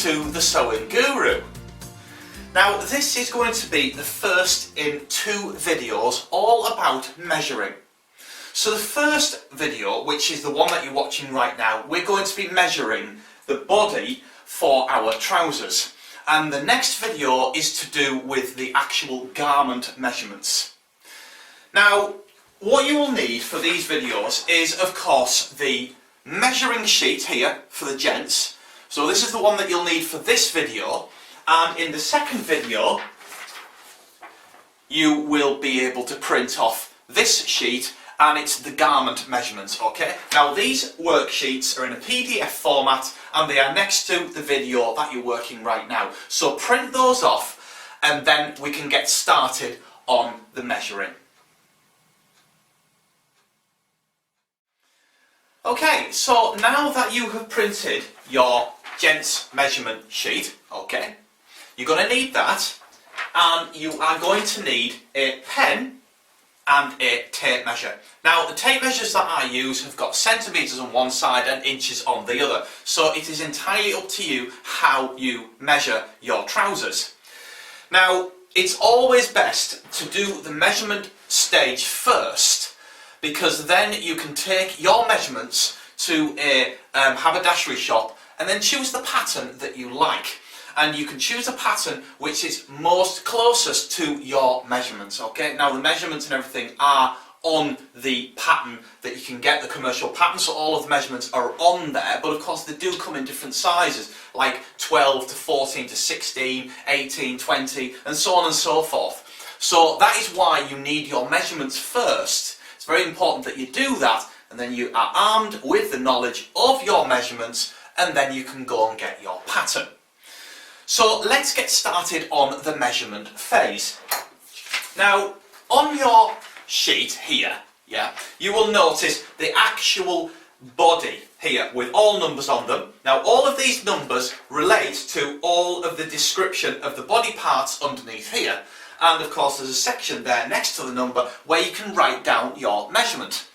to the Sewing Guru. Now this is going to be the first in 2 videos all about measuring. So the first video, which is the one that you're watching right now, we're going to be measuring the body for our trousers. And the next video is to do with the actual garment measurements. Now, what you will need for these videos is, of course, the measuring sheet here for the gents. So this is the one that you'll need for this video. And in the second video, you will be able to print off this sheet, and it's the garment measurements, okay? Now these worksheets are in a PDF format and they are next to the video that you're working right now. So print those off and then we can get started on the measuring. Okay, so now that you have printed your gents measurement sheet, okay, you're going to need that, and you are going to need a pen and a tape measure. Now the tape measures that I use have got centimetres on one side and inches on the other, so it is entirely up to you how you measure your trousers. Now it's always best to do the measurement stage first, because then you can take your measurements to a haberdashery shop and then choose the pattern that you like. And you can choose a pattern which is most closest to your measurements, okay? Now the measurements and everything are on the pattern that you can get, the commercial pattern, so all of the measurements are on there, but of course they do come in different sizes, like 12 to 14 to 16, 18, 20, and so on and so forth. So that is why you need your measurements first. It's very important that you do that, and then you are armed with the knowledge of your measurements, and then you can go and get your pattern. So let's get started on the measurement phase. Now on your sheet here, yeah, you will notice the actual body here with all numbers on them. Now all of these numbers relate to all of the description of the body parts underneath here, and of course there's a section there next to the number where you can write down your measurement.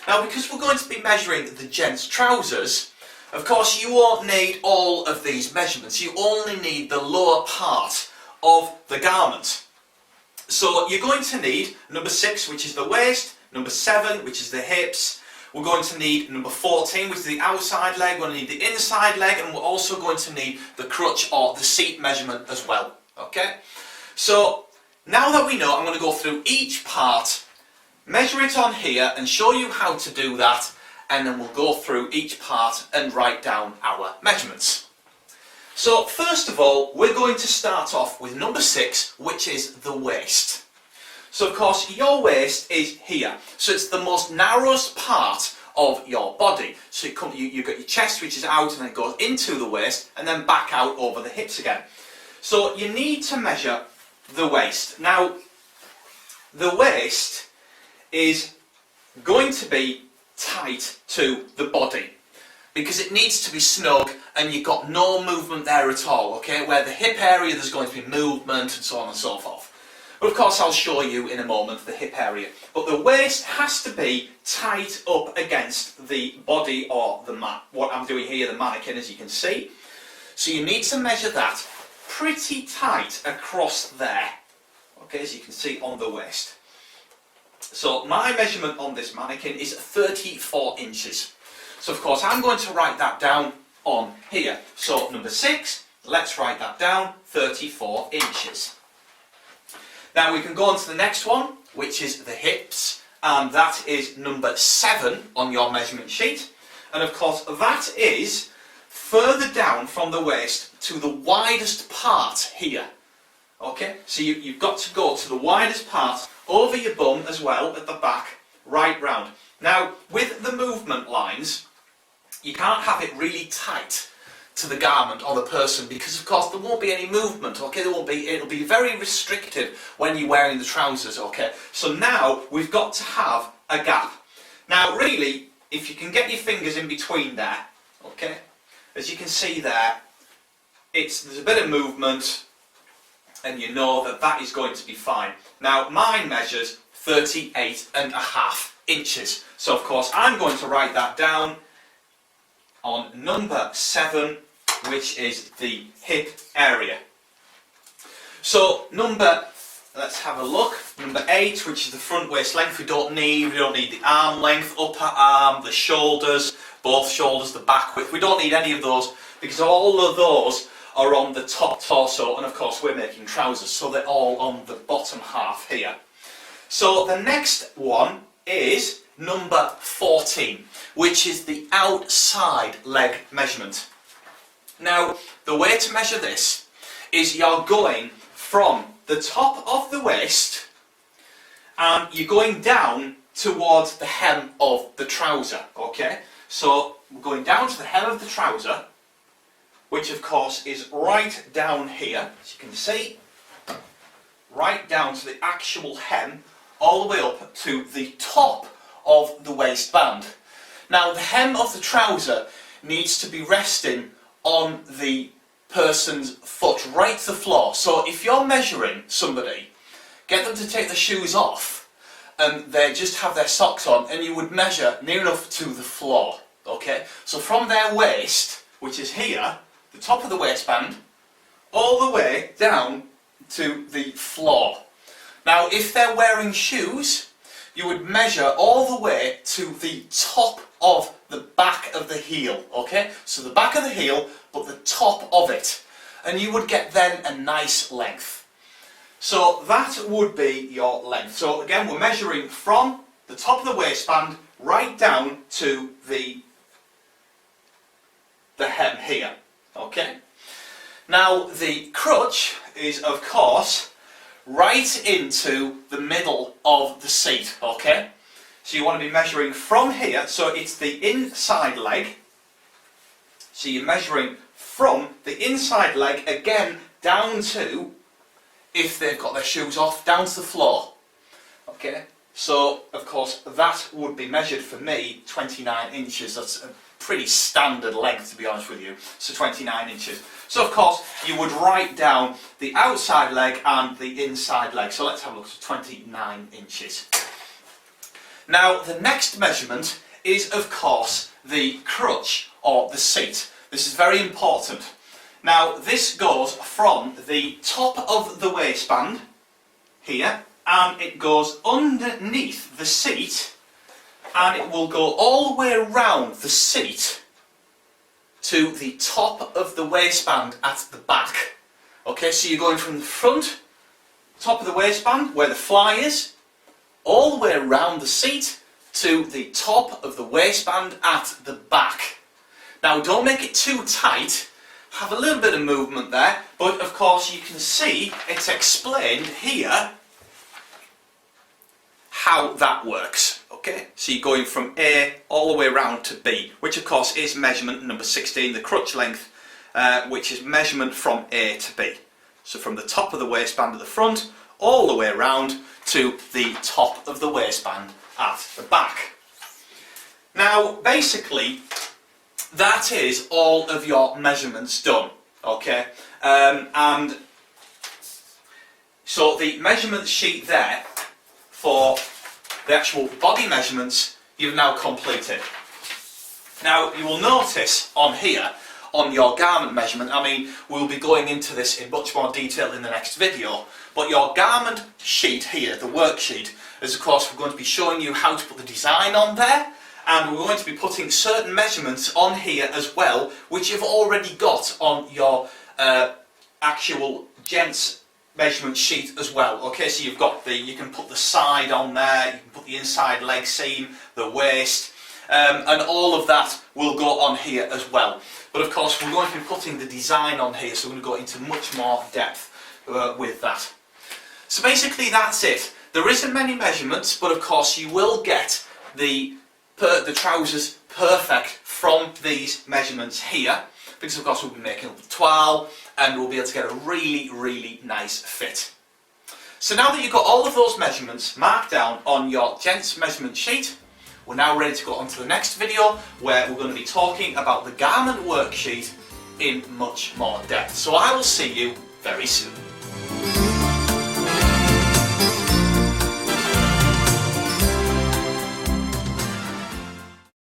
Now because we're going to be measuring the gents' trousers, of course you won't need all of these measurements, you only need the lower part of the garment. So you're going to need number 6, which is the waist, number 7, which is the hips, we're going to need number 14, which is the outside leg, we're going to need the inside leg, and we're also going to need the crotch or the seat measurement as well, okay? So now that we know, I'm going to go through each part, measure it on here and show you how to do that, and then we'll go through each part and write down our measurements. So first of all, we're going to start off with number 6, which is the waist. So of course your waist is here, so it's the most narrowest part of your body. So you've got your chest, which is out, and then it goes into the waist and then back out over the hips again. So you need to measure the waist. Now the waist is going to be tight to the body because it needs to be snug and you've got no movement there at all, okay? Where the hip area there's going to be movement and so on and so forth. But of course I'll show you in a moment the hip area. But the waist has to be tight up against the body or the what I'm doing here, the mannequin, as you can see. So you need to measure that pretty tight across there, okay, as you can see on the waist. So my measurement on this mannequin is 34 inches. So of course I'm going to write that down on here. So number 6, let's write that down, 34 inches. Now we can go on to the next one, which is the hips, and that is number 7 on your measurement sheet. And of course that is further down from the waist to the widest part here. Okay, so you've got to go to the widest part over your bum as well at the back, right round. Now with the movement lines, you can't have it really tight to the garment or the person because of course there won't be any movement, okay? It'll be very restrictive when you're wearing the trousers, okay? So now we've got to have a gap. Now really, if you can get your fingers in between there, okay, as you can see there, there's a bit of movement, and you know that that is going to be fine. Now mine measures 38.5 inches. So of course I'm going to write that down on number 7 which is the hip area. So let's have a look. Number 8, which is the front waist length, we don't need the arm length, upper arm, the shoulders, both shoulders, the back width. We don't need any of those because all of those are on the top torso, and of course we're making trousers, so they're all on the bottom half here. So the next one is number 14, which is the outside leg measurement. Now, the way to measure this is you're going from the top of the waist and you're going down towards the hem of the trouser, okay? So we're going down to the hem of the trouser, which of course is right down here, as you can see, right down to the actual hem, all the way up to the top of the waistband. Now the hem of the trouser needs to be resting on the person's foot, right to the floor. So if you're measuring somebody, get them to take the shoes off and they just have their socks on, and you would measure near enough to the floor, okay? So from their waist, which is here, the top of the waistband, all the way down to the floor. Now if they're wearing shoes, you would measure all the way to the top of the back of the heel, okay? So the back of the heel, but the top of it. And you would get then a nice length. So that would be your length. So again, we're measuring from the top of the waistband right down to the hem here, okay? Now the crotch is of course right into the middle of the seat, okay? So you want to be measuring from here, so it's the inside leg. So you're measuring from the inside leg again down to, if they've got their shoes off, down to the floor. Okay? So of course that would be measured for me 29 inches. That's a pretty standard length, to be honest with you. So 29 inches. So of course you would write down the outside leg and the inside leg. So let's have a look at 29 inches. Now the next measurement is of course the crotch or the seat. This is very important. Now this goes from the top of the waistband here, and it goes underneath the seat, and it will go all the way around the seat to the top of the waistband at the back. Okay, so you're going from the front, top of the waistband where the fly is, all the way around the seat to the top of the waistband at the back. Now don't make it too tight, have a little bit of movement there, but of course you can see it's explained here how that works. Okay, so you're going from A all the way around to B, which of course is measurement number 16, the crotch length, which is measurement from A to B. So from the top of the waistband at the front, all the way around to the top of the waistband at the back. Now basically that is all of your measurements done, okay? And so the measurement sheet there for the actual body measurements you've now completed. Now you will notice on here, on your garment measurement, I mean we'll be going into this in much more detail in the next video, but your garment sheet here, the worksheet, is of course we're going to be showing you how to put the design on there, and we're going to be putting certain measurements on here as well, which you've already got on your actual gents measurement sheet as well. Okay, so you've got you can put the side on there, you can put the inside leg seam, the waist, and all of that will go on here as well. But of course we're going to be putting the design on here, so we're going to go into much more depth with that. So basically that's it. There isn't many measurements, but of course you will get the trousers perfect from these measurements here, because of course we'll be making up the toile and we'll be able to get a really, really nice fit. So now that you've got all of those measurements marked down on your gents measurement sheet, we're now ready to go on to the next video where we're going to be talking about the garment worksheet in much more depth. So I will see you very soon.